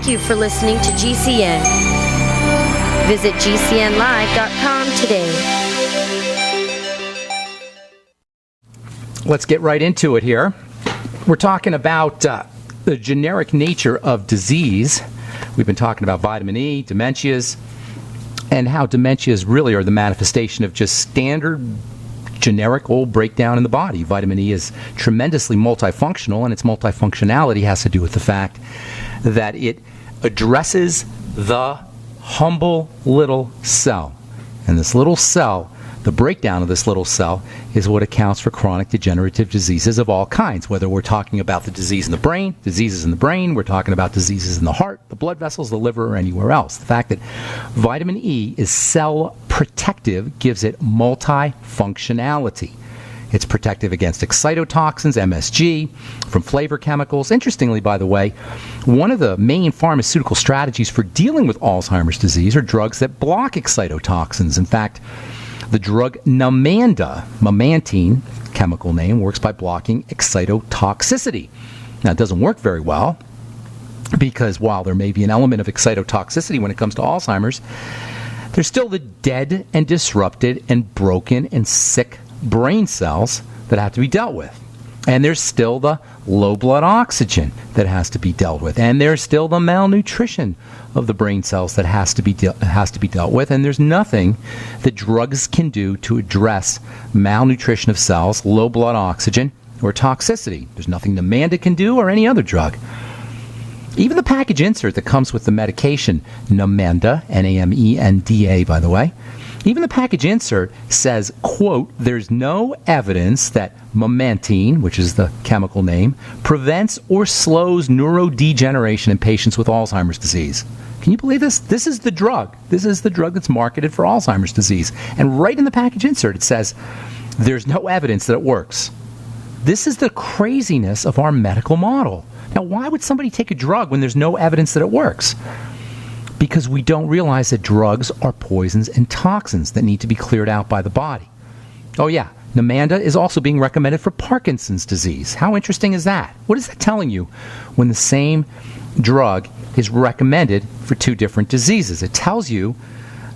Thank you for listening to GCN. Visit GCNlive.com today. Let's get right into it here. We're talking about the generic nature of disease. We've been talking about vitamin E, dementias, and how dementias really are the manifestation of just standard generic old breakdown in the body. Vitamin E is tremendously multifunctional, and its multifunctionality has to do with the fact that it addresses the humble little cell. And this little cell, the breakdown of this little cell, is what accounts for chronic degenerative diseases of all kinds, whether we're talking about the diseases in the brain, we're talking about diseases in the heart, the blood vessels, the liver, or anywhere else. The fact that vitamin E is cell protective gives it multifunctionality. It's protective against excitotoxins, MSG, from flavor chemicals. Interestingly, by the way, one of the main pharmaceutical strategies for dealing with Alzheimer's disease are drugs that block excitotoxins. In fact, the drug Namenda, memantine, chemical name, works by blocking excitotoxicity. Now, it doesn't work very well because while there may be an element of excitotoxicity when it comes to Alzheimer's, there's still the dead and disrupted and broken and sick brain cells that have to be dealt with. And there's still the low blood oxygen that has to be dealt with. And there's still the malnutrition of the brain cells that has to be dealt with. And there's nothing that drugs can do to address malnutrition of cells, low blood oxygen, or toxicity. There's nothing Namenda can do or any other drug. Even the package insert that comes with the medication, Namenda, Namenda, by the way, even the package insert says, quote, there's no evidence that memantine, which is the chemical name, prevents or slows neurodegeneration in patients with Alzheimer's disease. Can you believe this? This is the drug. This is the drug that's marketed for Alzheimer's disease. And right in the package insert, it says, there's no evidence that it works. This is the craziness of our medical model. Now, why would somebody take a drug when there's no evidence that it works? Because we don't realize that drugs are poisons and toxins that need to be cleared out by the body. Oh yeah, Namenda is also being recommended for Parkinson's disease. How interesting is that? What is that telling you when the same drug is recommended for two different diseases? It tells you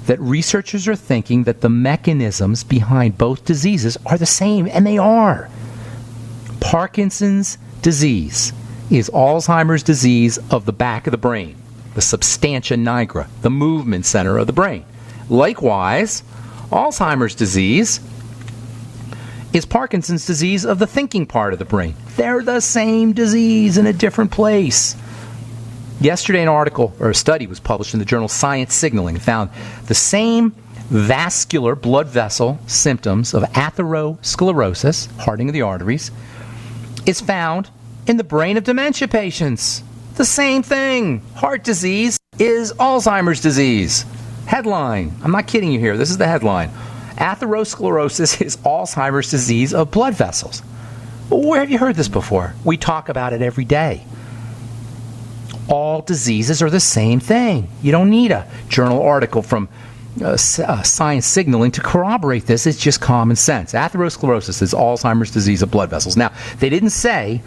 that researchers are thinking that the mechanisms behind both diseases are the same, and they are. Parkinson's disease is Alzheimer's disease of the back of the brain, the substantia nigra, the movement center of the brain. Likewise, Alzheimer's disease is Parkinson's disease of the thinking part of the brain. They're the same disease in a different place. Yesterday, an article or a study was published in the journal Science Signaling and found the same vascular blood vessel symptoms of atherosclerosis, hardening of the arteries, is found in the brain of dementia patients. The same thing. Heart disease is Alzheimer's disease. Headline. I'm not kidding you here. This is the headline. Atherosclerosis is Alzheimer's disease of blood vessels. Where have you heard this before? We talk about it every day. All diseases are the same thing. You don't need a journal article from Science Signaling to corroborate this. It's just common sense. Atherosclerosis is Alzheimer's disease of blood vessels. Now, they didn't say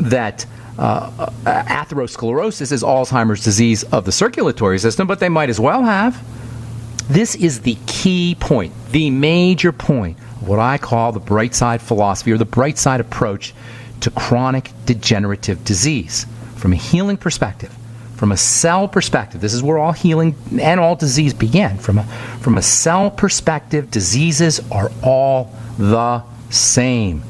that atherosclerosis is Alzheimer's disease of the circulatory system, but they might as well have. This is the key point, the major point of what I call the bright side philosophy or the bright side approach to chronic degenerative disease. From a healing perspective, from a cell perspective, this is where all healing and all disease began. From a cell perspective, diseases are all the same.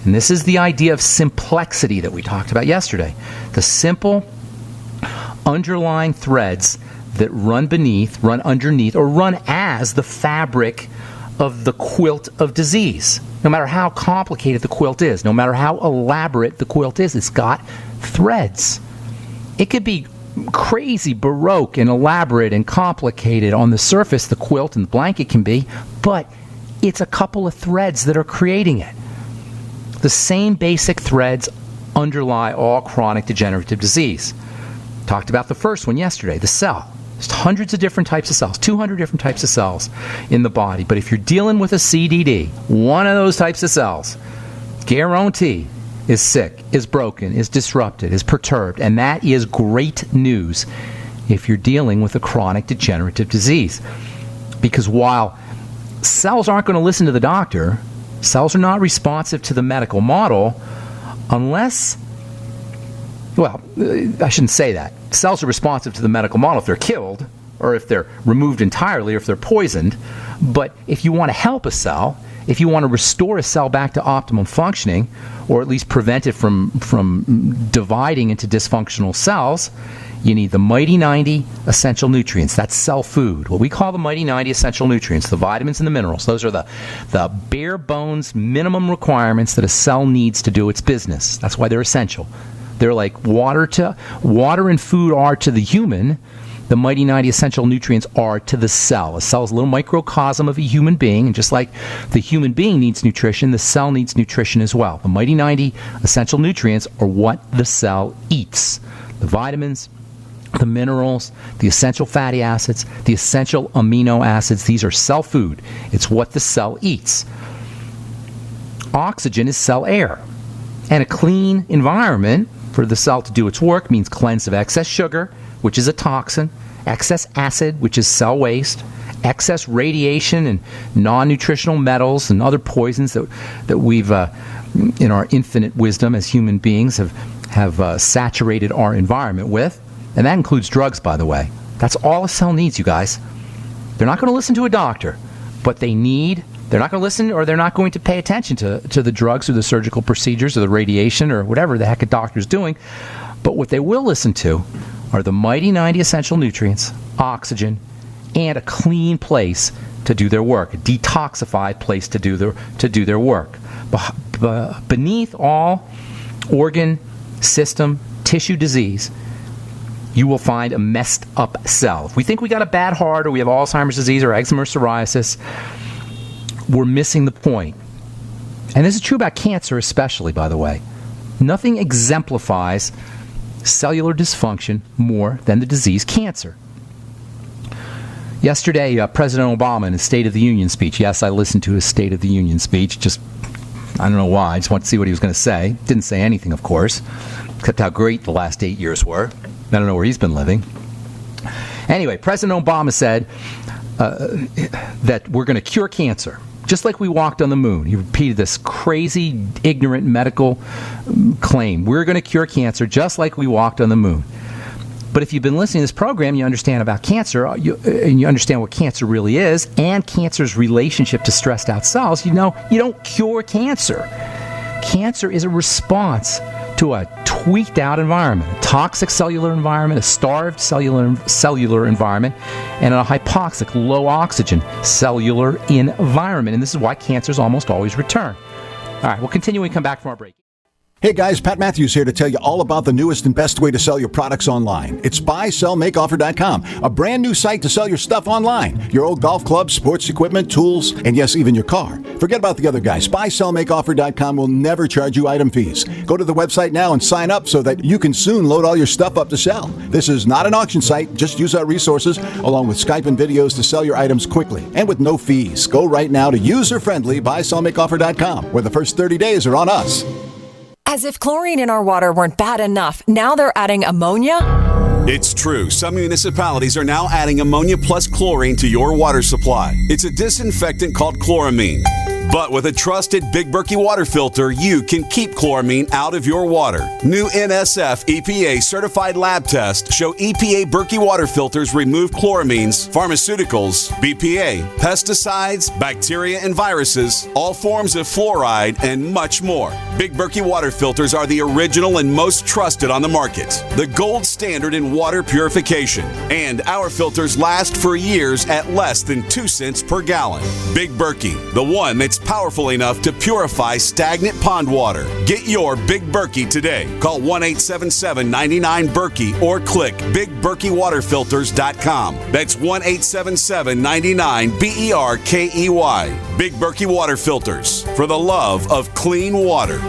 And this is the idea of simplexity that we talked about yesterday. The simple underlying threads that run beneath, run underneath, or run as the fabric of the quilt of disease. No matter how complicated the quilt is, no matter how elaborate the quilt is, it's got threads. It could be crazy, baroque, and elaborate and complicated on the surface, the quilt and the blanket can be, but it's a couple of threads that are creating it. The same basic threads underlie all chronic degenerative disease. Talked about the first one yesterday, the cell. There's hundreds of different types of cells, 200 different types of cells in the body. But if you're dealing with a CDD, one of those types of cells, guarantee is sick, is broken, is disrupted, is perturbed. And that is great news if you're dealing with a chronic degenerative disease. Because while cells aren't going to listen to the doctor, cells are not responsive to the medical model unless, well, I shouldn't say that. Cells are responsive to the medical model if they're killed, or if they're removed entirely, or if they're poisoned. But if you want to help a cell, if you want to restore a cell back to optimum functioning, or at least prevent it from dividing into dysfunctional cells, you need the Mighty 90 essential nutrients. That's cell food. What we call the Mighty 90 essential nutrients, the vitamins and the minerals. Those are the bare bones minimum requirements that a cell needs to do its business. That's why they're essential. They're like water and food are to the human. The Mighty 90 essential nutrients are to the cell. A cell is a little microcosm of a human being, and just like the human being needs nutrition, the cell needs nutrition as well. The Mighty 90 essential nutrients are what the cell eats. The vitamins, the minerals, the essential fatty acids, the essential amino acids, these are cell food. It's what the cell eats. Oxygen is cell air. And a clean environment for the cell to do its work means cleanse of excess sugar, which is a toxin, excess acid, which is cell waste, excess radiation and non-nutritional metals and other poisons that we've, in our infinite wisdom as human beings, have saturated our environment with. And that includes drugs, by the way. That's all a cell needs, you guys. They're not going to listen to a doctor, but they're not going to listen, or they're not going to pay attention to the drugs or the surgical procedures or the radiation or whatever the heck a doctor's doing. But what they will listen to are the Mighty 90 essential nutrients, oxygen, and a clean place to do their work, a detoxified place to do their work. Beneath all organ, system, tissue disease, you will find a messed up cell. If we think we got a bad heart, or we have Alzheimer's disease or eczema or psoriasis, we're missing the point. And this is true about cancer especially, by the way. Nothing exemplifies cellular dysfunction more than the disease cancer. Yesterday, President Obama in his State of the Union speech, yes, I listened to his State of the Union speech, I don't know why, I just wanted to see what he was going to say. Didn't say anything, of course, except how great the last 8 years were. I don't know where he's been living. Anyway, President Obama said that we're going to cure cancer, just like we walked on the moon. He repeated this crazy, ignorant medical claim. We're going to cure cancer just like we walked on the moon. But if you've been listening to this program, you understand about cancer, and you understand what cancer really is, and cancer's relationship to stressed out cells, you know you don't cure cancer. Cancer is a response to a tweaked out environment, a toxic cellular environment, a starved cellular environment, and a hypoxic, low oxygen cellular environment. And this is why cancers almost always return. All right, we'll continue when we come back from our break. Hey guys, Pat Matthews here to tell you all about the newest and best way to sell your products online. It's buysellmakeoffer.com, a brand new site to sell your stuff online. Your old golf clubs, sports equipment, tools, and yes, even your car. Forget about the other guys. Buysellmakeoffer.com will never charge you item fees. Go to the website now and sign up so that you can soon load all your stuff up to sell. This is not an auction site. Just use our resources along with Skype and videos to sell your items quickly and with no fees. Go right now to user-friendly buysellmakeoffer.com, where the first 30 days are on us. As if chlorine in our water weren't bad enough, now they're adding ammonia? It's true. Some municipalities are now adding ammonia plus chlorine to your water supply. It's a disinfectant called chloramine. But with a trusted Big Berkey water filter, you can keep chloramine out of your water. New NSF EPA certified lab tests show EPA Berkey water filters remove chloramines, pharmaceuticals, BPA, pesticides, bacteria and viruses, all forms of fluoride, and much more. Big Berkey water filters are the original and most trusted on the market, the gold standard in water purification. And our filters last for years at less than 2 cents per gallon. Big Berkey, the one that's powerful enough to purify stagnant pond water. Get your Big Berkey today. Call 1-877-99-BERKEY or click BigBerkeyWaterFilters.com. That's 1-877-99-BERKEY. Big Berkey Water Filters, for the love of clean water.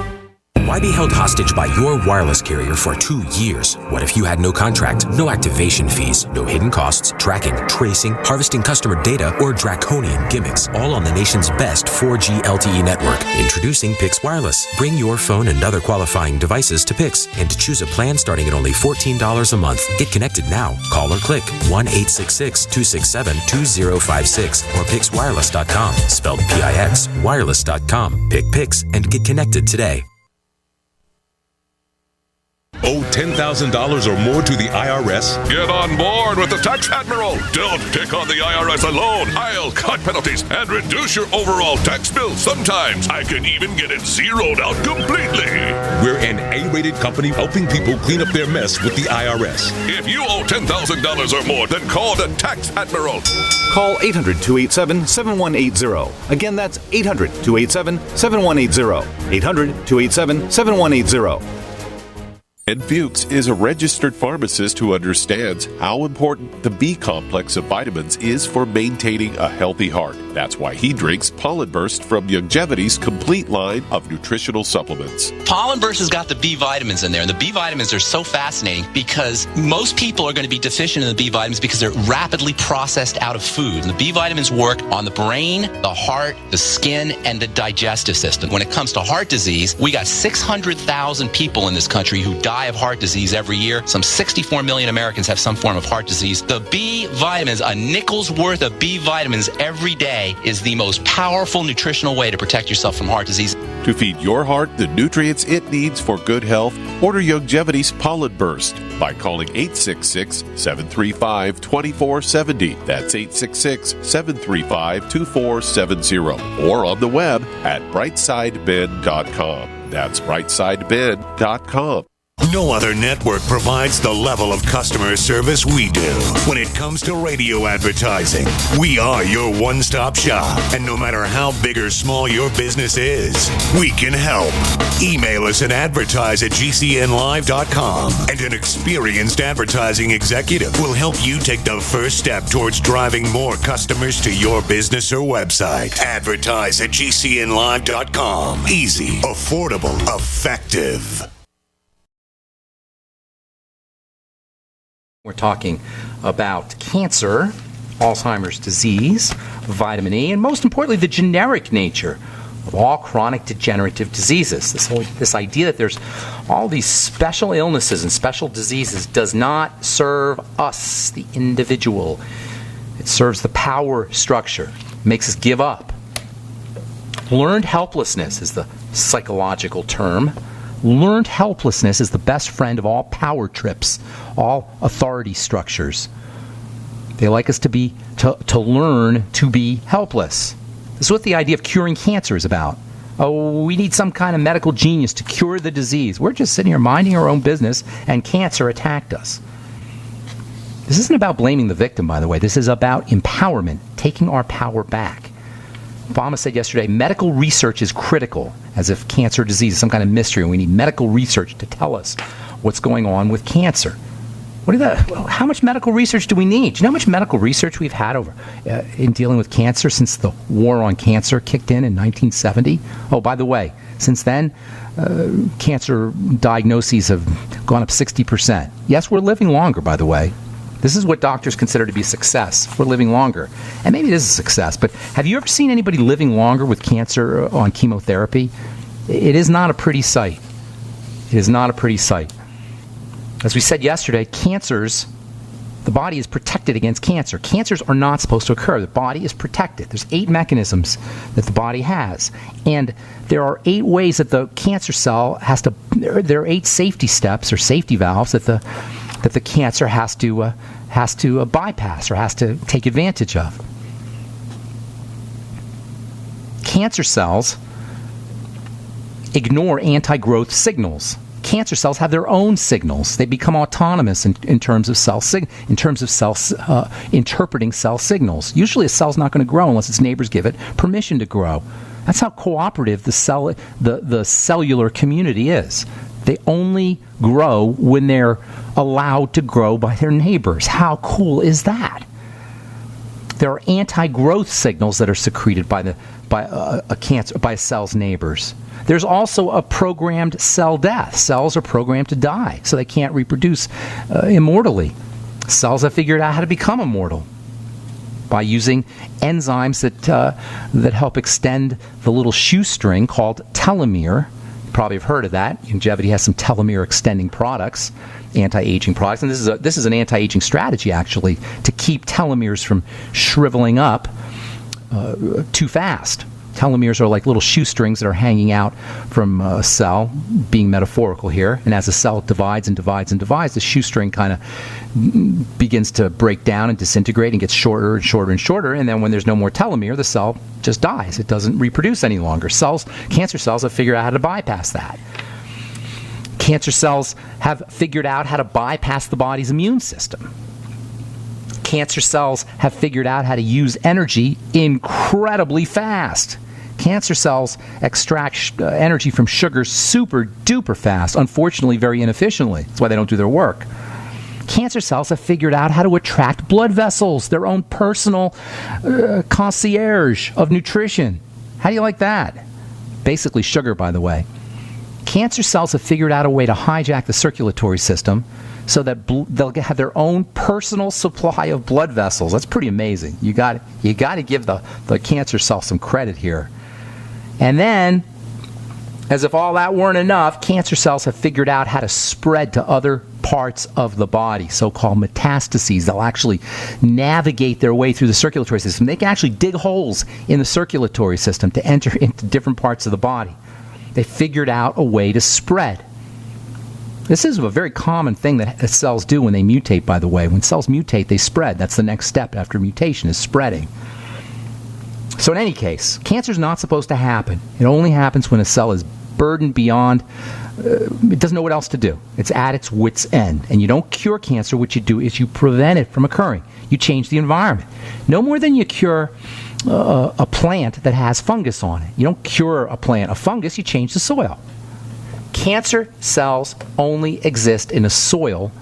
Why be held hostage by your wireless carrier for 2 years? What if you had no contract, no activation fees, no hidden costs, tracking, tracing, harvesting customer data, or draconian gimmicks, all on the nation's best 4G LTE network? Introducing Pix Wireless. Bring your phone and other qualifying devices to Pix and choose a plan starting at only $14 a month. Get connected now. Call or click 1-866-267-2056 or pixwireless.com. Spelled P-I-X, wireless.com. Pick Pix and get connected today. Owe $10,000 or more to the IRS? Get on board with the Tax Admiral. Don't take on the IRS alone. I'll cut penalties and reduce your overall tax bill. Sometimes I can even get it zeroed out completely. We're an A-rated company helping people clean up their mess with the IRS. If you owe $10,000 or more, then call the Tax Admiral. Call 800-287-7180. Again, that's 800-287-7180. 800-287-7180. And Fuchs is a registered pharmacist who understands how important the B complex of vitamins is for maintaining a healthy heart. That's why he drinks Pollen Burst from Youngevity's complete line of nutritional supplements. Pollen Burst has got the B vitamins in there, and the B vitamins are so fascinating because most people are going to be deficient in the B vitamins because they're rapidly processed out of food. And the B vitamins work on the brain, the heart, the skin, and the digestive system. When it comes to heart disease, we got 600,000 people in this country who die of heart disease every year. Some 64 million Americans have some form of heart disease. The B vitamins, a nickel's worth of B vitamins every day, is the most powerful nutritional way to protect yourself from heart disease. To feed your heart the nutrients it needs for good health, order Youngevity's Pollen Burst by calling 866-735-2470. That's 866-735-2470. Or on the web at brightsideben.com. That's brightsideben.com. No other network provides the level of customer service we do. When it comes to radio advertising, we are your one-stop shop. And no matter how big or small your business is, we can help. Email us at advertise@gcnlive.com, and an experienced advertising executive will help you take the first step towards driving more customers to your business or website. Advertise@gcnlive.com. Easy, affordable, effective. We're talking about cancer, Alzheimer's disease, vitamin E, and most importantly, the generic nature of all chronic degenerative diseases. This idea that there's all these special illnesses and special diseases does not serve us, the individual. It serves the power structure, makes us give up. Learned helplessness is the psychological term. Learned helplessness is the best friend of all power trips, all authority structures. They like us to learn to be helpless. This is what the idea of curing cancer is about. Oh, we need some kind of medical genius to cure the disease. We're just sitting here minding our own business, and cancer attacked us. This isn't about blaming the victim, by the way. This is about empowerment, taking our power back. Obama said yesterday, medical research is critical, as if cancer disease is some kind of mystery, and we need medical research to tell us what's going on with cancer. How much medical research do we need? Do you know how much medical research we've had in dealing with cancer since the war on cancer kicked in 1970? Oh, by the way, since then, cancer diagnoses have gone up 60%. Yes, we're living longer, by the way. This is what doctors consider to be a success. We're living longer. And maybe it is a success, but have you ever seen anybody living longer with cancer on chemotherapy? It is not a pretty sight. It is not a pretty sight. As we said yesterday, the body is protected against cancer. Cancers are not supposed to occur. The body is protected. There's 8 mechanisms that the body has. And there are 8 ways that the cancer cell there are 8 safety steps or safety valves that the cancer has to bypass or has to take advantage of. Cancer cells ignore anti-growth signals. Cancer cells have their own signals. They become autonomous in terms of interpreting cell signals. Usually, a cell's not going to grow unless its neighbors give it permission to grow. That's how cooperative the cellular community is. They only grow when they're allowed to grow by their neighbors. How cool is that? There are anti-growth signals that are secreted by a cell's neighbors. There's also a programmed cell death. Cells are programmed to die, so they can't reproduce immortally. Cells have figured out how to become immortal by using enzymes that help extend the little shoestring called telomere. You probably have heard of that. Longevity has some telomere extending products, anti-aging products, and this is an anti-aging strategy actually to keep telomeres from shriveling up too fast. Telomeres are like little shoestrings that are hanging out from a cell, being metaphorical here. And as a cell divides and divides and divides, the shoestring kind of begins to break down and disintegrate and gets shorter and shorter and shorter. And then when there's no more telomere, the cell just dies. It doesn't reproduce any longer. Cancer cells have figured out how to bypass that. Cancer cells have figured out how to bypass the body's immune system. Cancer cells have figured out how to use energy incredibly fast. Cancer cells extract energy from sugar super duper fast, unfortunately very inefficiently. That's why they don't do their work. Cancer cells have figured out how to attract blood vessels, their own personal concierge of nutrition. How do you like that? Basically sugar, by the way. Cancer cells have figured out a way to hijack the circulatory system so that they'll have their own personal supply of blood vessels. That's pretty amazing. You got to give the cancer cell some credit here. And then, as if all that weren't enough, cancer cells have figured out how to spread to other parts of the body, so-called metastases. They'll actually navigate their way through the circulatory system. They can actually dig holes in the circulatory system to enter into different parts of the body. They figured out a way to spread. This is a very common thing that cells do when they mutate, by the way. When cells mutate, they spread. That's the next step after mutation, is spreading. So in any case, cancer is not supposed to happen. It only happens when a cell is burdened beyond, it doesn't know what else to do. It's at its wit's end. And you don't cure cancer. What you do is you prevent it from occurring. You change the environment. No more than you cure a plant that has fungus on it. You don't cure a plant of fungus, you change the soil. Cancer cells only exist in a soil,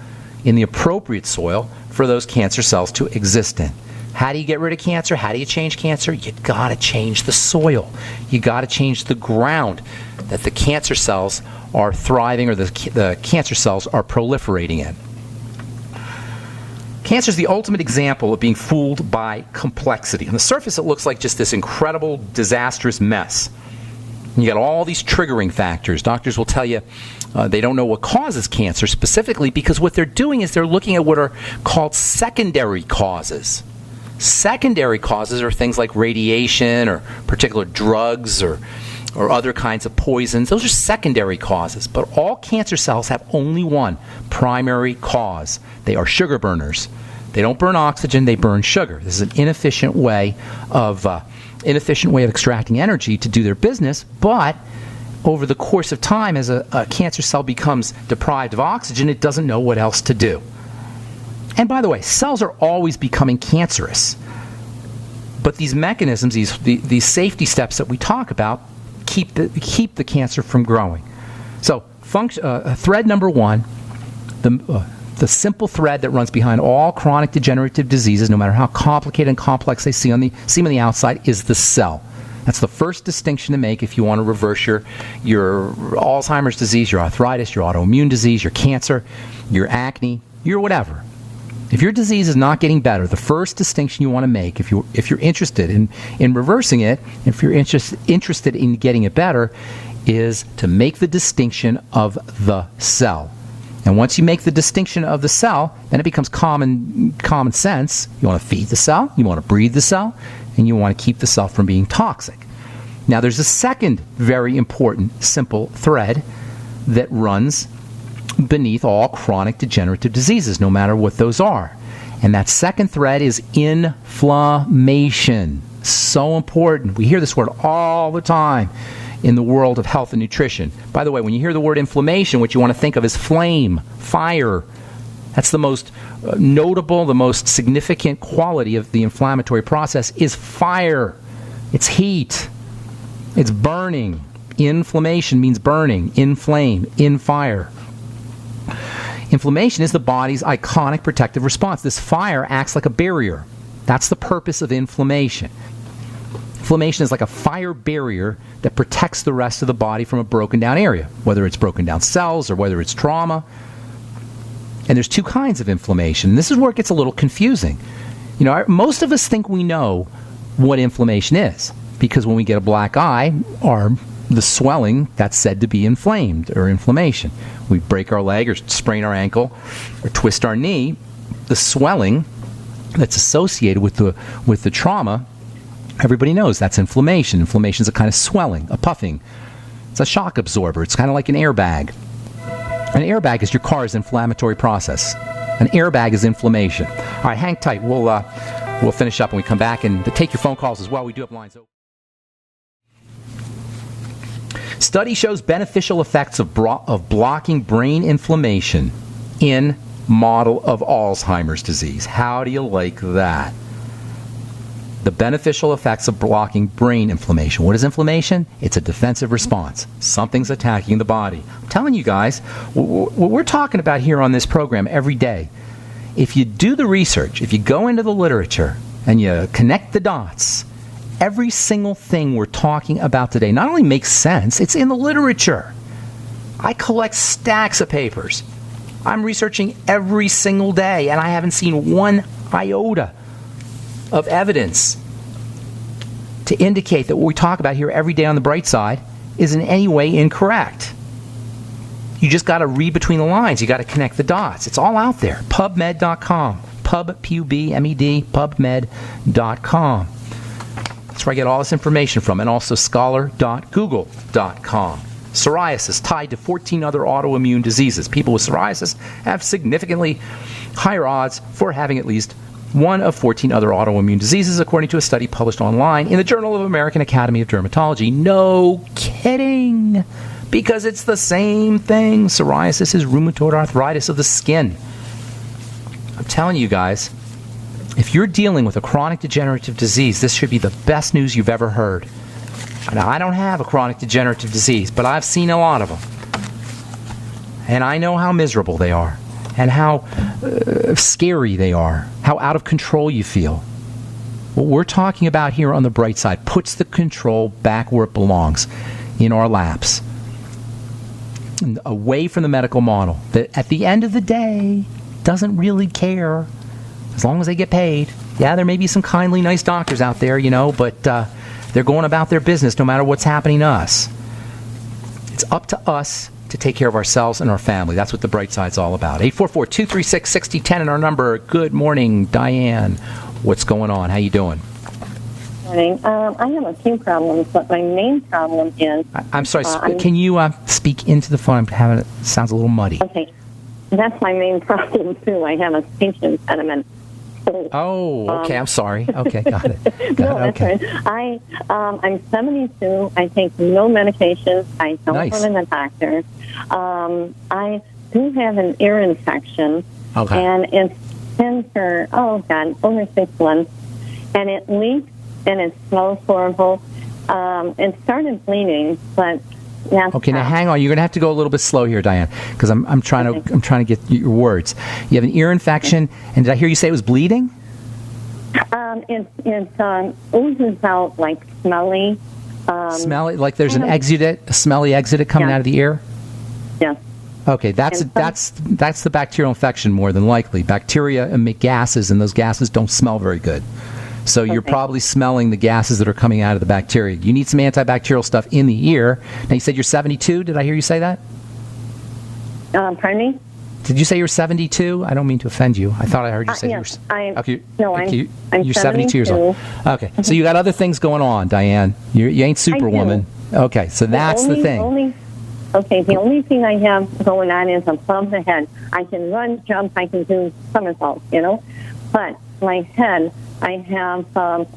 in the appropriate soil for those cancer cells to exist in. How do you get rid of cancer? How do you change cancer? You got to change the soil. You got to change the ground that the cancer cells are thriving, or the cancer cells are proliferating in. Cancer is the ultimate example of being fooled by complexity. On the surface, it looks like just this incredible, disastrous mess. You got all these triggering factors. Doctors will tell you they don't know what causes cancer specifically, because what they're doing is they're looking at what are called secondary causes. Secondary causes are things like radiation or particular drugs or other kinds of poisons. Those are secondary causes. But all cancer cells have only one primary cause. They are sugar burners. They don't burn oxygen, they burn sugar. This is an inefficient way of extracting energy to do their business, but over the course of time, as a cancer cell becomes deprived of oxygen, it doesn't know what else to do. And by the way, cells are always becoming cancerous. But these mechanisms, these safety steps that we talk about, keep the cancer from growing. So thread number one, the simple thread that runs behind all chronic degenerative diseases, no matter how complicated and complex they seem on the outside, is the cell. That's the first distinction to make if you want to reverse your Alzheimer's disease, your arthritis, your autoimmune disease, your cancer, your acne, your whatever. If your disease is not getting better, the first distinction you want to make, if you're interested in reversing it, if you're interested in getting it better, is to make the distinction of the cell. And once you make the distinction of the cell, then it becomes common sense. You want to feed the cell, you want to breathe the cell, and you want to keep the cell from being toxic. Now there's a second very important simple thread that runs beneath all chronic degenerative diseases, no matter what those are. And that second thread is inflammation. So important. We hear this word all the time in the world of health and nutrition. By the way, when you hear the word inflammation, what you want to think of is flame, fire. That's the most notable, the most significant quality of the inflammatory process is fire. It's heat. It's burning. Inflammation means burning, inflame, in fire. Inflammation is the body's iconic protective response. This fire acts like a barrier. That's the purpose of inflammation. Inflammation is like a fire barrier that protects the rest of the body from a broken down area, whether it's broken down cells or whether it's trauma. And there's two kinds of inflammation. This is where it gets a little confusing. You know, most of us think we know what inflammation is, because when we get a black eye, the swelling, that's said to be inflamed or inflammation. We break our leg or sprain our ankle or twist our knee, the swelling that's associated with the trauma, everybody knows that's inflammation. Inflammation is a kind of swelling, a puffing. It's a shock absorber. It's kind of like an airbag. An airbag is your car's inflammatory process. An airbag is inflammation. All right, hang tight. We'll finish up when we come back, and to take your phone calls as well. We do have lines open. Study shows beneficial effects of blocking brain inflammation in model of Alzheimer's disease. How do you like that? The beneficial effects of blocking brain inflammation. What is inflammation? It's a defensive response. Something's attacking the body. I'm telling you guys, what we're talking about here on this program every day, if you do the research, if you go into the literature and you connect the dots, every single thing we're talking about today not only makes sense, it's in the literature. I collect stacks of papers. I'm researching every single day, and I haven't seen one iota of evidence to indicate that what we talk about here every day on the bright side is in any way incorrect. You just got to read between the lines. You got to connect the dots. It's all out there. PubMed.com. P-U-B-M-E-D, PubMed.com. That's where I get all this information from, and also scholar.google.com. Psoriasis tied to 14 other autoimmune diseases. People with psoriasis have significantly higher odds for having at least one of 14 other autoimmune diseases, according to a study published online in the Journal of American Academy of Dermatology. No kidding, because it's the same thing. Psoriasis is rheumatoid arthritis of the skin. I'm telling you guys, if you're dealing with a chronic degenerative disease, this should be the best news you've ever heard. Now, I don't have a chronic degenerative disease, but I've seen a lot of them. And I know how miserable they are, and how scary they are, how out of control you feel. What we're talking about here on the bright side puts the control back where it belongs, in our laps, and away from the medical model that at the end of the day doesn't really care as long as they get paid. Yeah, there may be some kindly, nice doctors out there, but they're going about their business no matter what's happening to us. It's up to us to take care of ourselves and our family. That's what the bright side's all about. 844-236-6010 and our number. Good morning, Dianne. What's going on? How you doing? Morning. I have a few problems, but my main problem is... I'm sorry, can you speak into the phone? It sounds a little muddy. Okay. That's my main problem, too. I have a speech impediment. Oh, okay. I'm sorry. Okay, got it. That's right. I'm 72. I take no medication. I don't go to the doctor. I do have an ear infection, and it's been for, over 6 months, and it leaks, and it smells horrible. It started bleeding, but... Okay, now hang on. You're going to have to go a little bit slow here, Dianne, because I'm trying to get your words. You have an ear infection, and did I hear you say it was bleeding? It oozes out like smelly. Smelly, like there's a smelly exudate coming out of the ear. Yes. Okay, that's the bacterial infection more than likely. Bacteria emit gases, and those gases don't smell very good. So you're probably smelling the gases that are coming out of the bacteria. You need some antibacterial stuff in the ear. Now, you said you're 72. Did I hear you say that? Pardon me? Did you say you're 72? I don't mean to offend you. I thought I heard you say yes, you're 72 years old. Okay, so you got other things going on, Dianne. You ain't Superwoman. Okay, so that's the thing. The only thing I have going on is above the head. I can run, jump, I can do somersaults, But my head... I have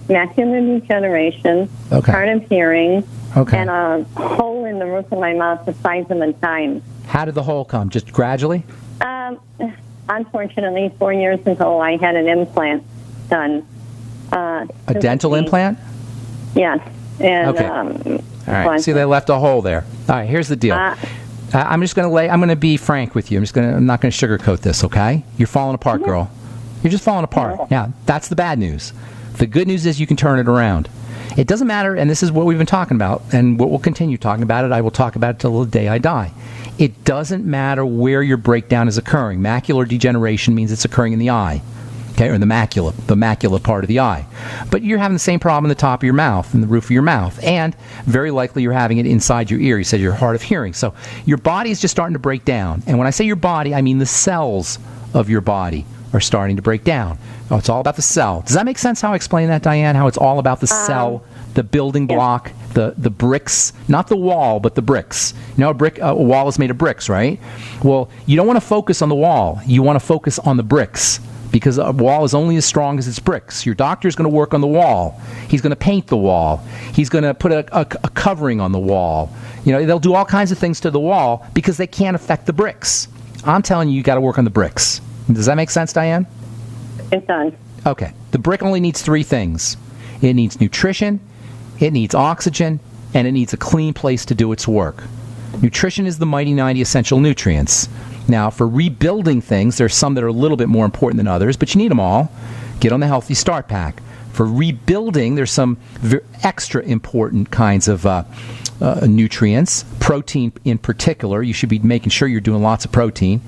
macular degeneration, hard of hearing, and a hole in the roof of my mouth the size of a dime. How did the hole come? Just gradually? Unfortunately, 4 years ago, I had an implant done. A dental implant? Yes. And, all right. See, they left a hole there. All right, here's the deal. I'm going to be frank with you. I'm not going to sugarcoat this, okay? You're falling apart, girl. You're just falling apart. Now, that's the bad news. The good news is you can turn it around. It doesn't matter, and this is what we've been talking about, and what we'll continue talking about it. I will talk about it till the day I die. It doesn't matter where your breakdown is occurring. Macular degeneration means it's occurring in the eye, okay, or the macula part of the eye. But you're having the same problem in the top of your mouth, in the roof of your mouth, and very likely you're having it inside your ear. You said you're hard of hearing. So your body is just starting to break down. And when I say your body, I mean the cells of your body are starting to break down. Oh, it's all about the cell. Does that make sense how I explain that, Dianne? How it's all about the cell, the building block, the bricks, not the wall, but the bricks. You know, a wall is made of bricks, right? Well, you don't want to focus on the wall. You want to focus on the bricks, because a wall is only as strong as its bricks. Your doctor's going to work on the wall. He's going to paint the wall. He's going to put a covering on the wall. You know, they'll do all kinds of things to the wall because they can't affect the bricks. I'm telling you, you got to work on the bricks. Does that make sense, Dianne? It does. Okay. The brick only needs 3 things. It needs nutrition, it needs oxygen, and it needs a clean place to do its work. Nutrition is the mighty 90 essential nutrients. Now, for rebuilding things, there's some that are a little bit more important than others, but you need them all. Get on the Healthy Start Pack. For rebuilding, there's some extra important kinds of nutrients. Protein in particular. You should be making sure you're doing lots of protein.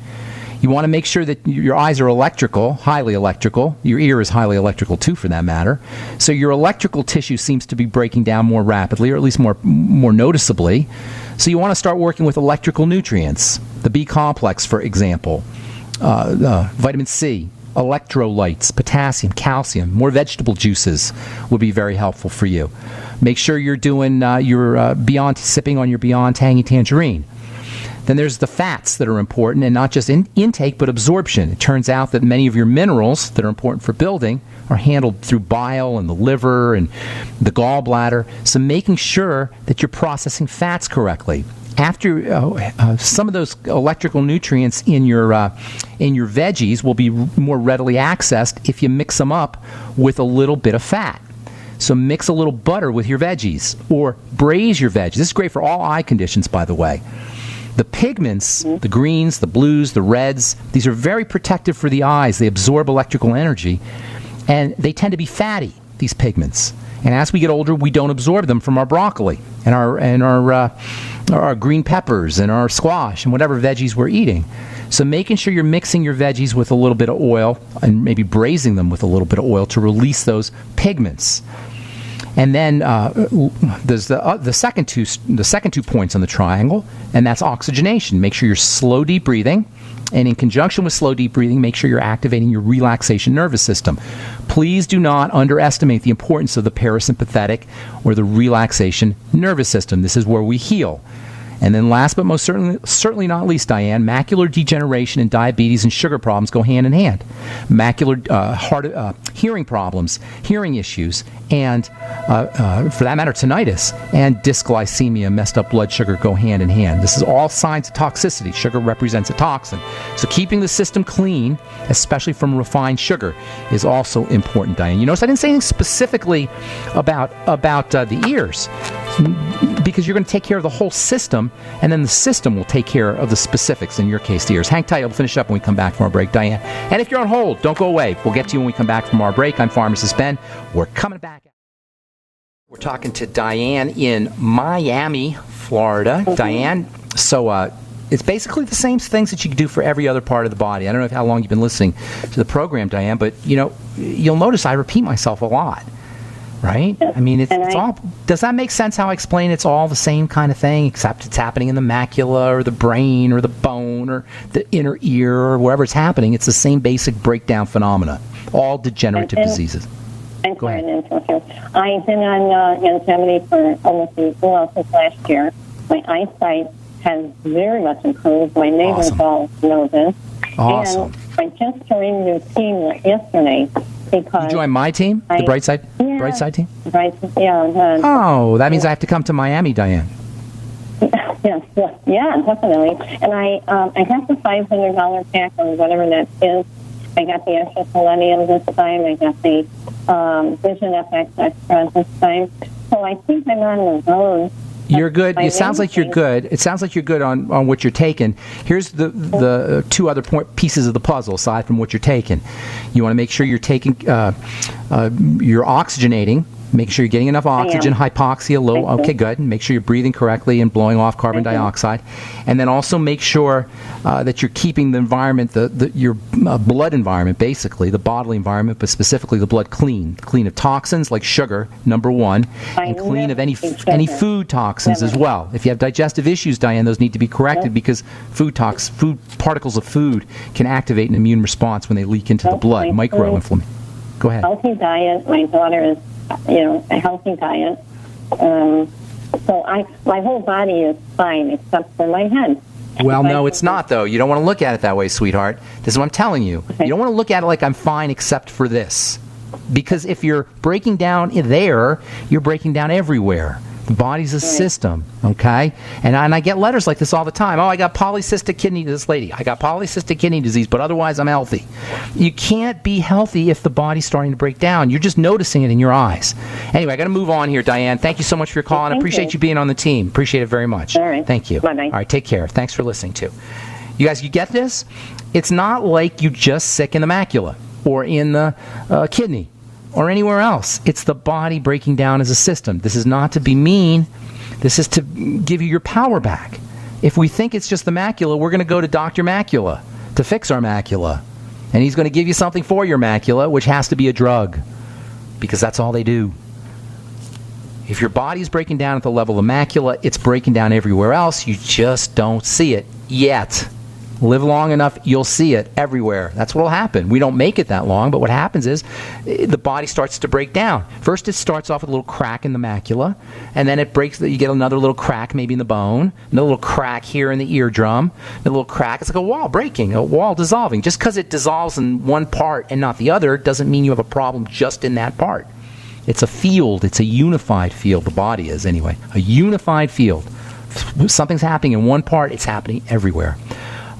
You want to make sure that your eyes are electrical, highly electrical. Your ear is highly electrical too, for that matter. So your electrical tissue seems to be breaking down more rapidly, or at least more noticeably. So you want to start working with electrical nutrients. The B complex, for example. Vitamin C, electrolytes, potassium, calcium, more vegetable juices would be very helpful for you. Make sure you're doing your sipping on your Beyond Tangy Tangerine. Then there's the fats that are important, and not just intake, but absorption. It turns out that many of your minerals that are important for building are handled through bile and the liver and the gallbladder. So making sure that you're processing fats correctly. After some of those electrical nutrients in your veggies will be more readily accessed if you mix them up with a little bit of fat. So mix a little butter with your veggies, or braise your veggies. This is great for all eye conditions, by the way. The pigments, the greens, the blues, the reds, these are very protective for the eyes. They absorb electrical energy, and they tend to be fatty, these pigments. And as we get older, we don't absorb them from our broccoli and our green peppers and our squash and whatever veggies we're eating. So making sure you're mixing your veggies with a little bit of oil, and maybe braising them with a little bit of oil to release those pigments. And then there's the second two points on the triangle, and that's oxygenation. Make sure you're slow, deep breathing, and in conjunction with slow, deep breathing, make sure you're activating your relaxation nervous system. Please do not underestimate the importance of the parasympathetic or the relaxation nervous system. This is where we heal. And then last but most certainly not least, Dianne, macular degeneration and diabetes and sugar problems go hand in hand. Macular hearing problems, hearing issues, and for that matter, tinnitus and dysglycemia, messed up blood sugar, go hand in hand. This is all signs of toxicity. Sugar represents a toxin. So keeping the system clean, especially from refined sugar, is also important, Dianne. You notice I didn't say anything specifically about the ears, because you're going to take care of the whole system, and then the system will take care of the specifics, in your case, the ears. Hang tight. We'll finish up when we come back from our break, Dianne. And if you're on hold, don't go away. We'll get to you when we come back from our break. I'm Pharmacist Ben. We're coming back. We're talking to Dianne in Miami, Florida. Dianne, so it's basically the same things that you can do for every other part of the body. I don't know how long you've been listening to the program, Dianne, but you'll notice I repeat myself a lot. Right? I mean, it's all... Does that make sense how I explain it's all the same kind of thing, except it's happening in the macula or the brain or the bone or the inner ear or wherever it's happening? It's the same basic breakdown phenomena. All degenerative diseases. Go ahead. I've been on Yosemite for almost since last year. My eyesight has very much improved. My neighbors all know this. Awesome. And I just joined your team yesterday. Because you join my team, the Brightside team? Yeah. That means I have to come to Miami, Dianne. Yes, yeah, definitely. And I got the $500 pack or whatever that is. I got the extra selenium this time. I got the Vision FX extra this time. So I think I'm on the road You're good. It sounds like you're good. It sounds like you're good on what you're taking. Here's the two other pieces of the puzzle aside from what you're taking. You want to make sure you're taking, you're oxygenating. Make sure you're getting enough oxygen, hypoxia, low. Okay, good. Make sure you're breathing correctly and blowing off carbon dioxide. And then also make sure that you're keeping the environment, your blood environment, basically, the bodily environment, but specifically the blood clean. Clean of toxins like sugar, number one, and clean of any food toxins as well. If you have digestive issues, Diane, those need to be corrected because food particles of food can activate an immune response when they leak into the blood, microinflammation. Go ahead. Healthy diet. My daughter is a healthy diet. So my whole body is fine except for my head. Well, no, it's not, though. You don't want to look at it that way, sweetheart. This is what I'm telling you. You don't want to look at it like I'm fine except for this. Because if you're breaking down there, you're breaking down everywhere. The body's a system, okay? And I get letters like this all the time. Oh, I got polycystic kidney disease, this lady. I got polycystic kidney disease, but otherwise I'm healthy. You can't be healthy if the body's starting to break down. You're just noticing it in your eyes. Anyway, I got to move on here, Diane. Thank you so much for your call, and I appreciate you being on the team. Appreciate it very much. All right. Thank you. Bye-bye. All right, take care. Thanks for listening, too. You guys, you get this? It's not like you just sick in the macula or in the kidney or anywhere else. It's the body breaking down as a system. This is not to be mean. This is to give you your power back. If we think it's just the macula, we're going to go to Dr. Macula to fix our macula. And he's going to give you something for your macula, which has to be a drug, because that's all they do. If your body's breaking down at the level of the macula, it's breaking down everywhere else. You just don't see it yet. Live long enough, you'll see it everywhere. That's what will happen. We don't make it that long, but what happens is the body starts to break down. First, it starts off with a little crack in the macula, and then it breaks. You get another little crack maybe in the bone, another little crack here in the eardrum, a little crack. It's like a wall breaking, a wall dissolving. Just because it dissolves in one part and not the other doesn't mean you have a problem just in that part. It's a field. It's a unified field. The body is, anyway. A unified field. Something's happening in one part, it's happening everywhere.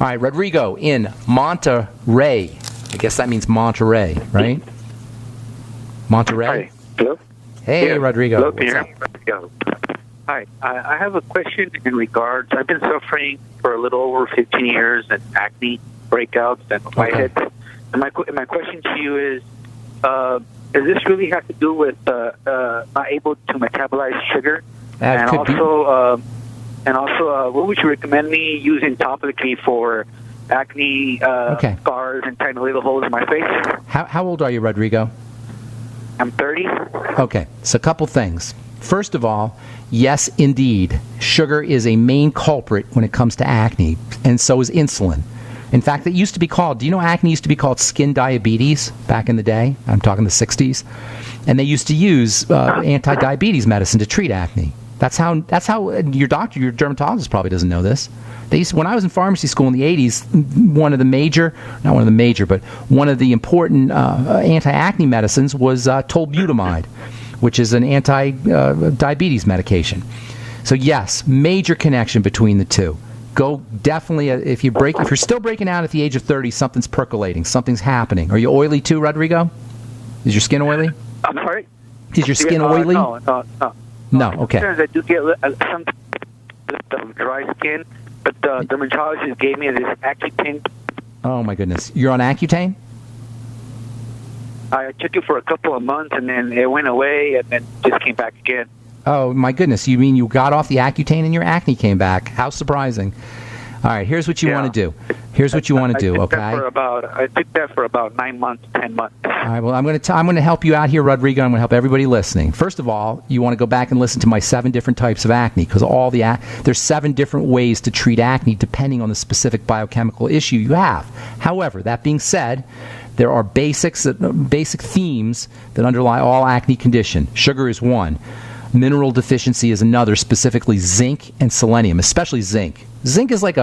All right, Rodrigo in Manta Ray. I guess that means Manta Ray, right? Manta Ray? Hi. Hello? Hey, yeah. Rodrigo. Hello, Peter. Hi. I have a question in regards. I've been suffering for a little over 15 years and acne breakouts and whiteheads. And my question to you is, does this really have to do with not able to metabolize sugar? And also, what would you recommend me using topically for acne, scars, and tiny little holes in my face? How old are you, Rodrigo? I'm 30. Okay, so a couple things. First of all, yes, indeed, sugar is a main culprit when it comes to acne, and so is insulin. In fact, it used to be called, do you know acne used to be called skin diabetes back in the day? I'm talking the 60s. And they used to use anti-diabetes medicine to treat acne. That's how your doctor, your dermatologist probably doesn't know this. When I was in pharmacy school in the 80s, one of the important anti-acne medicines was tolbutamide, which is an anti-diabetes medication. So yes, major connection between the two. Go definitely, if you're still breaking out at the age of 30, something's percolating, something's happening. Are you oily too, Rodrigo? Is your skin oily? I'm sorry? Is your skin oily? No, okay. Sometimes I do get some dry skin, but the dermatologist gave me this Accutane. Oh, my goodness. You're on Accutane? I took it for a couple of months, and then it went away, and then just came back again. Oh, my goodness. You mean you got off the Accutane and your acne came back? How surprising. All right, here's what you want to do. Okay? I took that for about 9 months, 10 months. All right, well, I'm going to help you out here, Rodrigo. I'm going to help everybody listening. First of all, you want to go back and listen to my 7 different types of acne, because there's 7 different ways to treat acne depending on the specific biochemical issue you have. However, that being said, there are basic themes that underlie all acne condition. Sugar is one. Mineral deficiency is another, specifically zinc and selenium, especially zinc. Zinc is like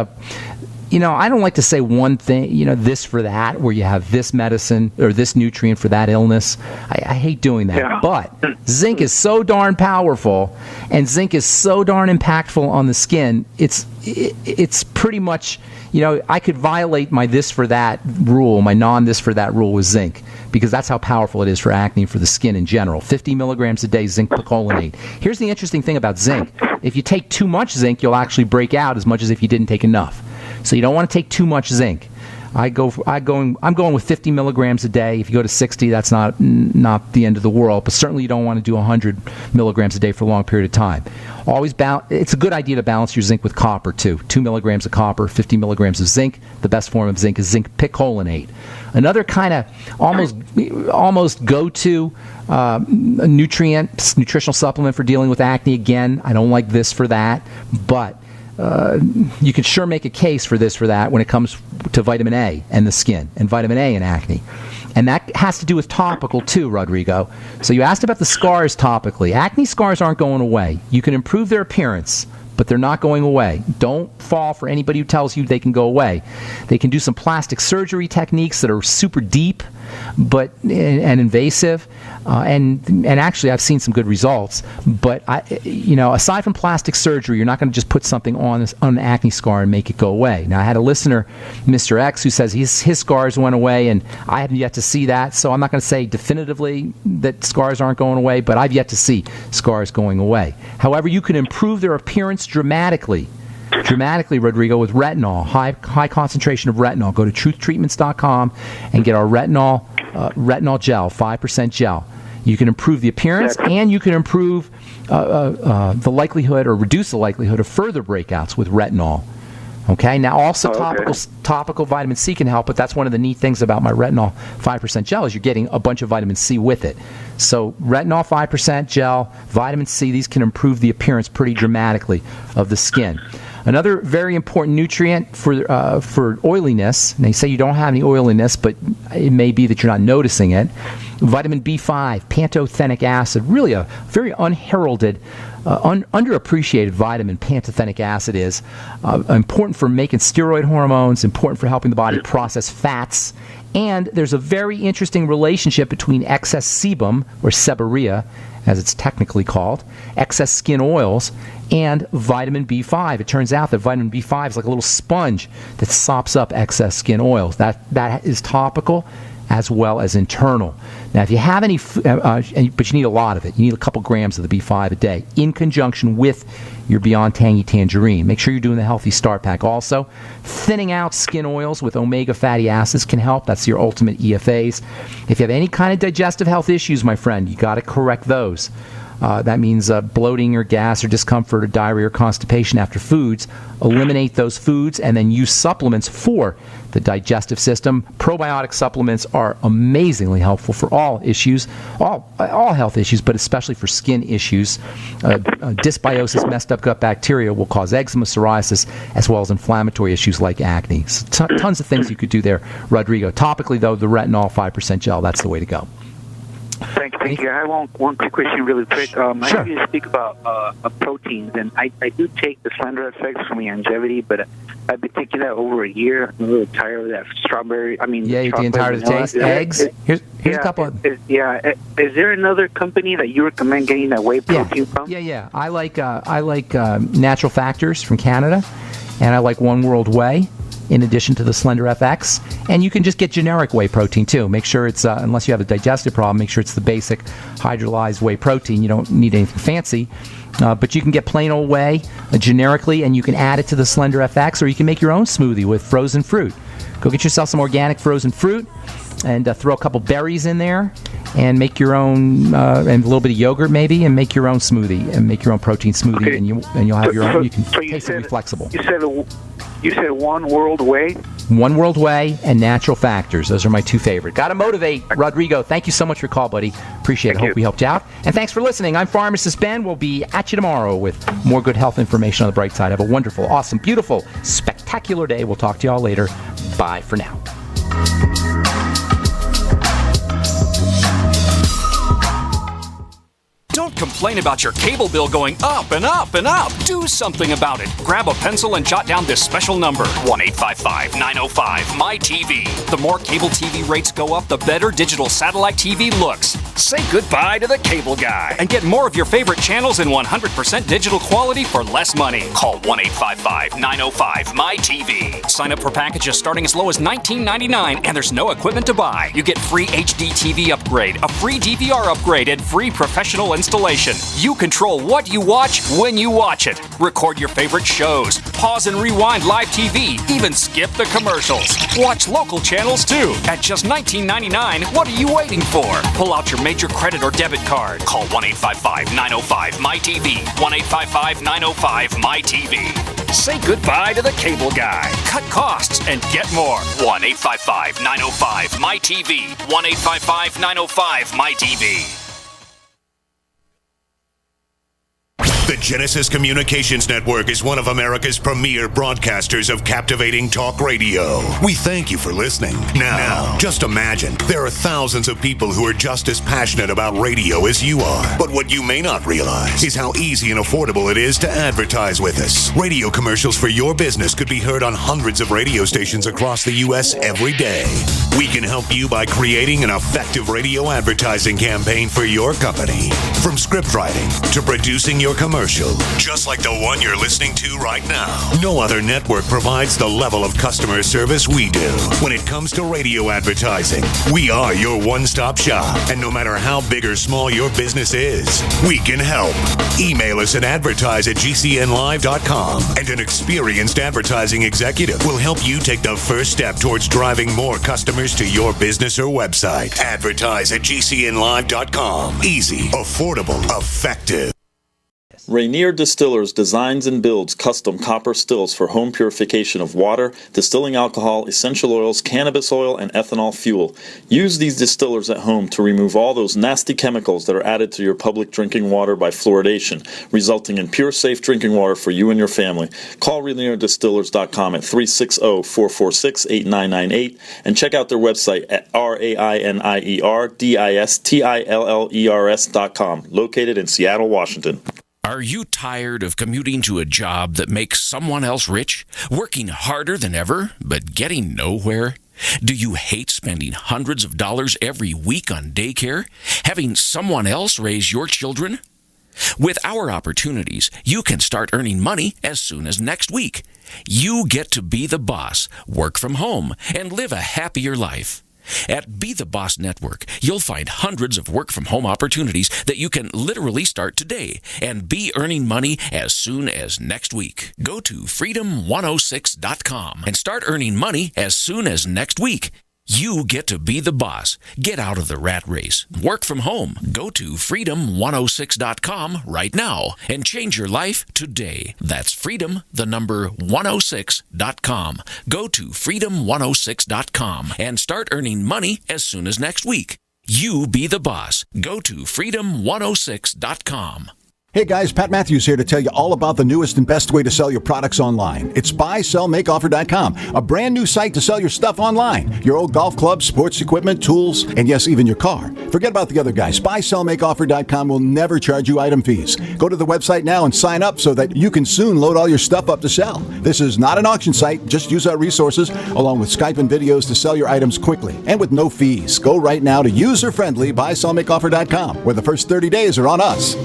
I don't like to say one thing, this for that, where you have this medicine or this nutrient for that illness. I hate doing that. Yeah. But zinc is so darn powerful, and zinc is so darn impactful on the skin. It's pretty much, I could violate my this for that rule, my non-this for that rule with zinc, because that's how powerful it is for acne and for the skin in general. 50 milligrams a day zinc picolinate. Here's the interesting thing about zinc. If you take too much zinc, you'll actually break out as much as if you didn't take enough. So you don't want to take too much zinc. I'm going with 50 milligrams a day. If you go to 60, that's not the end of the world, but certainly you don't want to do 100 milligrams a day for a long period of time. It's a good idea to balance your zinc with copper too. 2 milligrams of copper, 50 milligrams of zinc. The best form of zinc is zinc picolinate. Another kind of almost go-to nutritional supplement for dealing with acne. Again, I don't like this for that, but you can sure make a case for this for that when it comes to vitamin A and the skin, and vitamin A and acne. And that has to do with topical too, Rodrigo. So you asked about the scars topically. Acne scars aren't going away. You can improve their appearance, but they're not going away. Don't fall for anybody who tells you they can go away. They can do some plastic surgery techniques that are super deep and invasive, and actually I've seen some good results. But aside from plastic surgery, you're not going to just put something on an acne scar and make it go away. Now, I had a listener, Mr. X, who says his scars went away, and I haven't yet to see that. So I'm not going to say definitively that scars aren't going away, but I've yet to see scars going away. However, you can improve their appearance dramatically, Rodrigo, with retinol, high concentration of retinol. Go to truthtreatments.com and get our retinol gel, 5% gel. You can improve the appearance, and you can improve the likelihood or reduce the likelihood of further breakouts with retinol. Okay. Now, also topical vitamin C can help, but that's one of the neat things about my retinol 5% gel is you're getting a bunch of vitamin C with it. So retinol 5% gel, vitamin C, these can improve the appearance pretty dramatically of the skin. Another very important nutrient for oiliness, and they say you don't have any oiliness, but it may be that you're not noticing it. Vitamin B5, pantothenic acid, really a very unheralded, underappreciated vitamin. Pantothenic acid is important for making steroid hormones, important for helping the body process fats, and there's a very interesting relationship between excess sebum, or seborrhea, as it's technically called, excess skin oils, and vitamin B5. It turns out that vitamin B5 is like a little sponge that sops up excess skin oils. That is topical as well as internal. Now, if you have any, but you need a lot of it. You need a couple grams of the B5 a day in conjunction with your Beyond Tangy Tangerine. Make sure you're doing the Healthy Start Pack. Also, thinning out skin oils with omega fatty acids can help. That's your ultimate EFAs. If you have any kind of digestive health issues, my friend, you got to correct those. That means bloating or gas or discomfort or diarrhea or constipation after foods. Eliminate those foods and then use supplements for the digestive system. Probiotic supplements are amazingly helpful for all issues, all health issues, but especially for skin issues. Dysbiosis, messed up gut bacteria, will cause eczema, psoriasis, as well as inflammatory issues like acne. So tons of things you could do there, Rodrigo. Topically, though, the retinol 5% gel, that's the way to go. Thank you. I have one quick question really quick. Sure. I heard you speak about proteins, and I do take the Slender Effects for my longevity, but I've been taking that over a year. I'm a little tired of that strawberry. You're getting tired of the taste. Eggs? Here's a couple of... Is there another company that you recommend getting that whey protein from? Yeah. I like Natural Factors from Canada, and I like One World Whey, in addition to the Slender FX. And you can just get generic whey protein too. Make sure it's, unless you have a digestive problem, make sure it's the basic hydrolyzed whey protein. You don't need anything fancy. But you can get plain old whey generically, and you can add it to the Slender FX, or you can make your own smoothie with frozen fruit. Go get yourself some organic frozen fruit and throw a couple berries in there and make your own, and a little bit of yogurt maybe, and make your own smoothie and make your own protein smoothie. Okay. and you'll have your own. You can taste it, be flexible. You said One World Whey? One World Whey and Natural Factors. Those are my two favorite. Got to motivate. Rodrigo, thank you so much for your call, buddy. Appreciate it. Hope we helped you out. And thanks for listening. I'm Pharmacist Ben. We'll be at you tomorrow with more good health information on the bright side. Have a wonderful, awesome, beautiful, spectacular day. We'll talk to you all later. Bye for now. Don't complain complain about your cable bill going up and up and up. Do something about it. Grab a pencil and jot down this special number, 1-855-905-MY-TV. The more cable TV rates go up, the better digital satellite TV looks. Say goodbye to the cable guy and get more of your favorite channels in 100% digital quality for less money. Call 1-855-905-MY-TV. Sign up for packages starting as low as $19.99, and there's no equipment to buy. You get free HD TV upgrade, a free DVR upgrade, and free professional installation. You control what you watch when you watch it. Record your favorite shows, pause and rewind live TV, even skip the commercials. Watch local channels too. At just $19.99, what are you waiting for? Pull out your major credit or debit card. Call 1-855-905-MY-TV. 1-855-905-MY-TV. Say goodbye to the cable guy. Cut costs and get more. 1-855-905-MY-TV. 1-855-905-MY-TV. The Genesis Communications Network is one of America's premier broadcasters of captivating talk radio. We thank you for listening. Now, just imagine, there are thousands of people who are just as passionate about radio as you are. But what you may not realize is how easy and affordable it is to advertise with us. Radio commercials for your business could be heard on hundreds of radio stations across the U.S. every day. We can help you by creating an effective radio advertising campaign for your company. From script writing to producing your commercial, just like the one you're listening to right now. No other network provides the level of customer service we do. When it comes to radio advertising, we are your one-stop shop. And no matter how big or small your business is, we can help. Email us at advertise@gcnlive.com, and an experienced advertising executive will help you take the first step towards driving more customers to your business or website. Advertise@gcnlive.com. Easy, affordable, effective. Rainier Distillers designs and builds custom copper stills for home purification of water, distilling alcohol, essential oils, cannabis oil, and ethanol fuel. Use these distillers at home to remove all those nasty chemicals that are added to your public drinking water by fluoridation, resulting in pure, safe drinking water for you and your family. Call RainierDistillers.com at 360-446-8998 and check out their website at RainierDistillers.com, located in Seattle, Washington. Are you tired of commuting to a job that makes someone else rich, working harder than ever, but getting nowhere? Do you hate spending hundreds of dollars every week on daycare, having someone else raise your children? With our opportunities, you can start earning money as soon as next week. You get to be the boss, work from home, and live a happier life. At Be the Boss Network, you'll find hundreds of work-from-home opportunities that you can literally start today and be earning money as soon as next week. Go to freedom106.com and start earning money as soon as next week. You get to be the boss. Get out of the rat race. Work from home. Go to freedom106.com right now and change your life today. That's freedom, the number 106.com. Go to freedom106.com and start earning money as soon as next week. You be the boss. Go to freedom106.com. Hey guys, Pat Matthews here to tell you all about the newest and best way to sell your products online. It's buysellmakeoffer.com, a brand new site to sell your stuff online. Your old golf clubs, sports equipment, tools, and yes, even your car. Forget about the other guys. Buysellmakeoffer.com will never charge you item fees. Go to the website now and sign up so that you can soon load all your stuff up to sell. This is not an auction site. Just use our resources along with Skype and videos to sell your items quickly and with no fees. Go right now to user-friendly buysellmakeoffer.com, where the first 30 days are on us.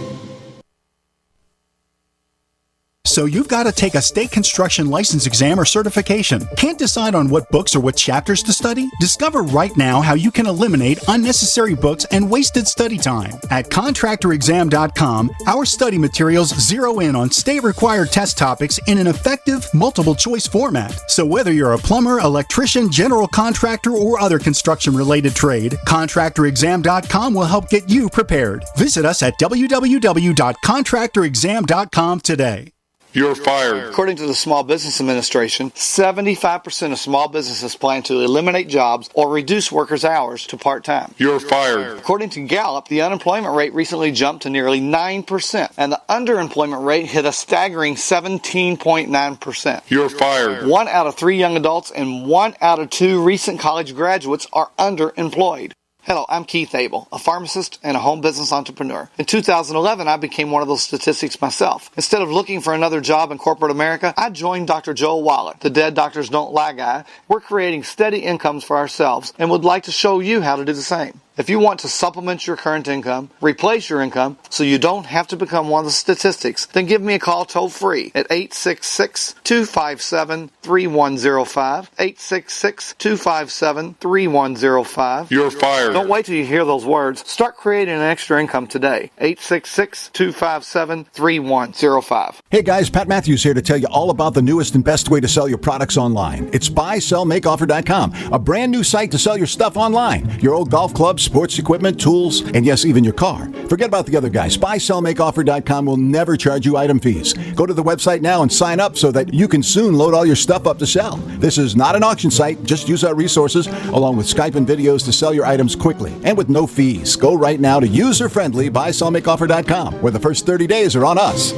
So you've got to take a state construction license exam or certification. Can't decide on what books or what chapters to study? Discover right now how you can eliminate unnecessary books and wasted study time. At contractorexam.com, our study materials zero in on state-required test topics in an effective, multiple-choice format. So whether you're a plumber, electrician, general contractor, or other construction-related trade, contractorexam.com will help get you prepared. Visit us at www.contractorexam.com today. You're fired. According to the Small Business Administration, 75% of small businesses plan to eliminate jobs or reduce workers' hours to part-time. You're fired. According to Gallup, the unemployment rate recently jumped to nearly 9%, and the underemployment rate hit a staggering 17.9%. You're fired. 1 out of 3 young adults and 1 out of 2 recent college graduates are underemployed. Hello, I'm Keith Abel, a pharmacist and a home business entrepreneur. In 2011, I became one of those statistics myself. Instead of looking for another job in corporate America, I joined Dr. Joel Wallach, the Dead Doctors Don't Lie guy. We're creating steady incomes for ourselves and would like to show you how to do the same. If you want to supplement your current income, replace your income, so you don't have to become one of the statistics, then give me a call toll-free at 866-257-3105, 866-257-3105. You're fired. Don't wait till you hear those words. Start creating an extra income today. 866-257-3105. Hey guys, Pat Matthews here to tell you all about the newest and best way to sell your products online. It's buysellmakeoffer.com, a brand new site to sell your stuff online. Your old golf clubs, sports equipment, tools, and yes, even your car. Forget about the other guys. BuySellMakeOffer.com will never charge you item fees. Go to the website now and sign up so that you can soon load all your stuff up to sell. This is not an auction site. Just use our resources along with Skype and videos to sell your items quickly and with no fees. Go right now to user-friendly BuySellMakeOffer.com, where the first 30 days are on us.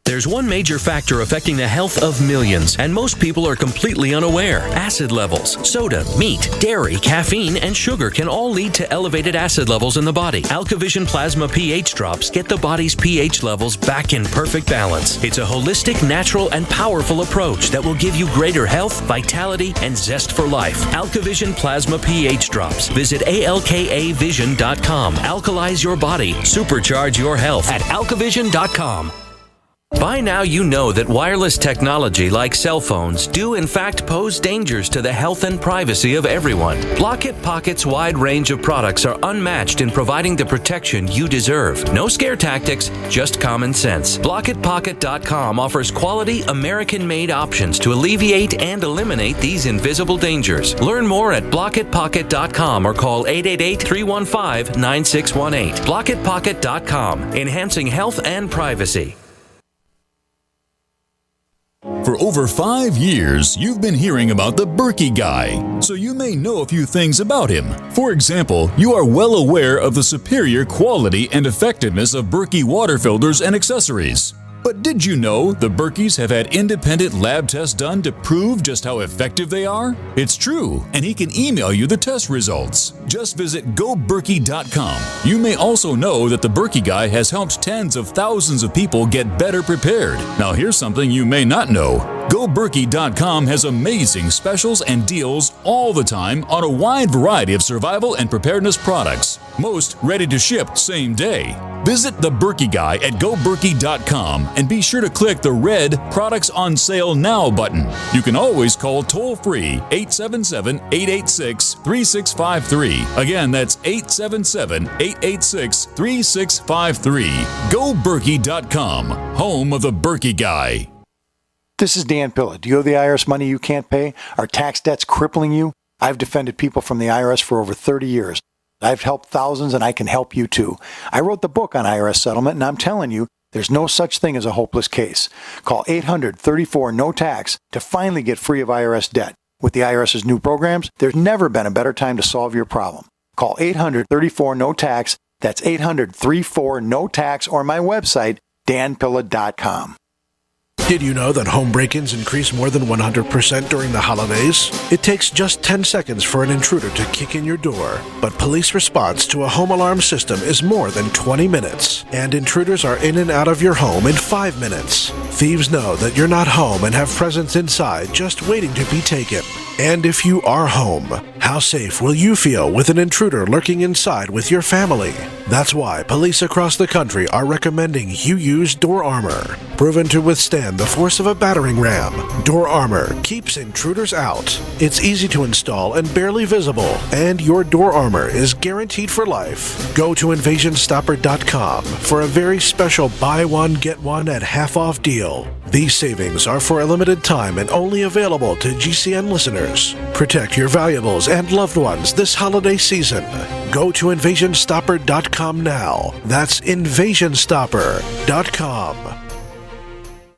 There's one major factor affecting the health of millions, and most people are completely unaware. Acid levels. Soda, meat, dairy, caffeine, and sugar can all lead to elevated acid levels in the body. AlkaVision Plasma pH drops get the body's pH levels back in perfect balance. It's a holistic, natural, and powerful approach that will give you greater health, vitality, and zest for life. AlkaVision Plasma pH drops. Visit alkavision.com. Alkalize your body. Supercharge your health at alkavision.com. By now you know that wireless technology like cell phones do in fact pose dangers to the health and privacy of everyone. Blockit Pocket's wide range of products are unmatched in providing the protection you deserve. No scare tactics, just common sense. BlockitPocket.com offers quality American-made options to alleviate and eliminate these invisible dangers. Learn more at BlockitPocket.com or call 888-315-9618. BlockitPocket.com, enhancing health and privacy. For over 5 years, you've been hearing about the Berkey guy, so you may know a few things about him. For example, you are well aware of the superior quality and effectiveness of Berkey water filters and accessories. But did you know the Berkeys have had independent lab tests done to prove just how effective they are? It's true, and he can email you the test results. Just visit GoBerkey.com. You may also know that the Berkey guy has helped tens of thousands of people get better prepared. Now here's something you may not know. GoBerkey.com has amazing specials and deals all the time on a wide variety of survival and preparedness products. Most ready to ship same day. Visit the Berkey guy at GoBerkey.com and be sure to click the red Products on Sale Now button. You can always call toll-free 877-886-3653. Again, that's 877-886-3653. GoBerkey.com, home of the Berkey guy. This is Dan Pilla. Do you owe the IRS money you can't pay? Are tax debts crippling you? I've defended people from the IRS for over 30 years. I've helped thousands, and I can help you too. I wrote the book on IRS settlement, and I'm telling you, there's no such thing as a hopeless case. Call 800-34-NO-TAX to finally get free of IRS debt. With the IRS's new programs, there's never been a better time to solve your problem. Call 800-34-NO-TAX. That's 800-34-NO-TAX, or my website, danpilla.com. Did you know that home break-ins increase more than 100% during the holidays? It takes just 10 seconds for an intruder to kick in your door, but police response to a home alarm system is more than 20 minutes, and intruders are in and out of your home in 5 minutes. Thieves know that you're not home and have presents inside just waiting to be taken. And if you are home, how safe will you feel with an intruder lurking inside with your family? That's why police across the country are recommending you use Door Armor. Proven to withstand the force of a battering ram, Door Armor keeps intruders out. It's easy to install and barely visible, and your Door Armor is guaranteed for life. Go to InvasionStopper.com for a very special buy one, get one at half off deal. These savings are for a limited time and only available to GCN listeners. Protect your valuables and loved ones this holiday season. Go to InvasionStopper.com now. That's InvasionStopper.com.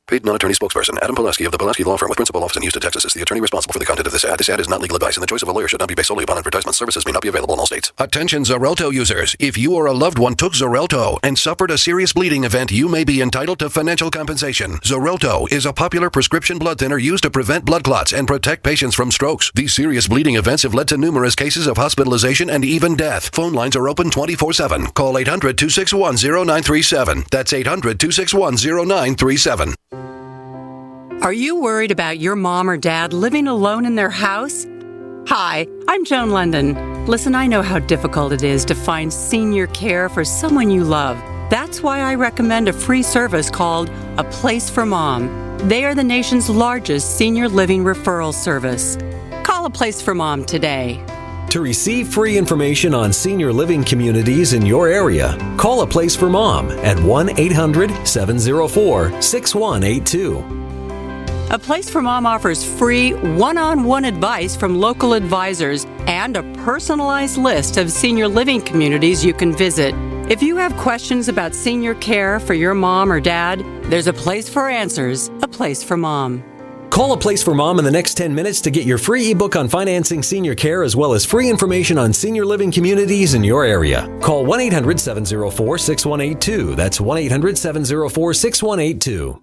Paid non-attorney spokesperson Adam Pulaski of the Pulaski Law Firm with principal office in Houston, Texas is the attorney responsible for the content of this ad. This ad is not legal advice, and the choice of a lawyer should not be based solely upon advertisement. Services may not be available in all states. Attention Xarelto users. If you or a loved one took Xarelto and suffered a serious bleeding event, you may be entitled to financial compensation. Xarelto is a popular prescription blood thinner used to prevent blood clots and protect patients from strokes. These serious bleeding events have led to numerous cases of hospitalization and even death. Phone lines are open 24/7. Call 800-261-0937. That's 800-261-0937. Are you worried about your mom or dad living alone in their house? Hi, I'm Joan London. Listen, I know how difficult it is to find senior care for someone you love. That's why I recommend a free service called A Place for Mom. They are the nation's largest senior living referral service. Call A Place for Mom today. To receive free information on senior living communities in your area, call A Place for Mom at 1-800-704-6182. A Place for Mom offers free one-on-one advice from local advisors and a personalized list of senior living communities you can visit. If you have questions about senior care for your mom or dad, there's a place for answers, A Place for Mom. Call A Place for Mom in the next 10 minutes to get your free ebook on financing senior care as well as free information on senior living communities in your area. Call 1-800-704-6182. That's 1-800-704-6182.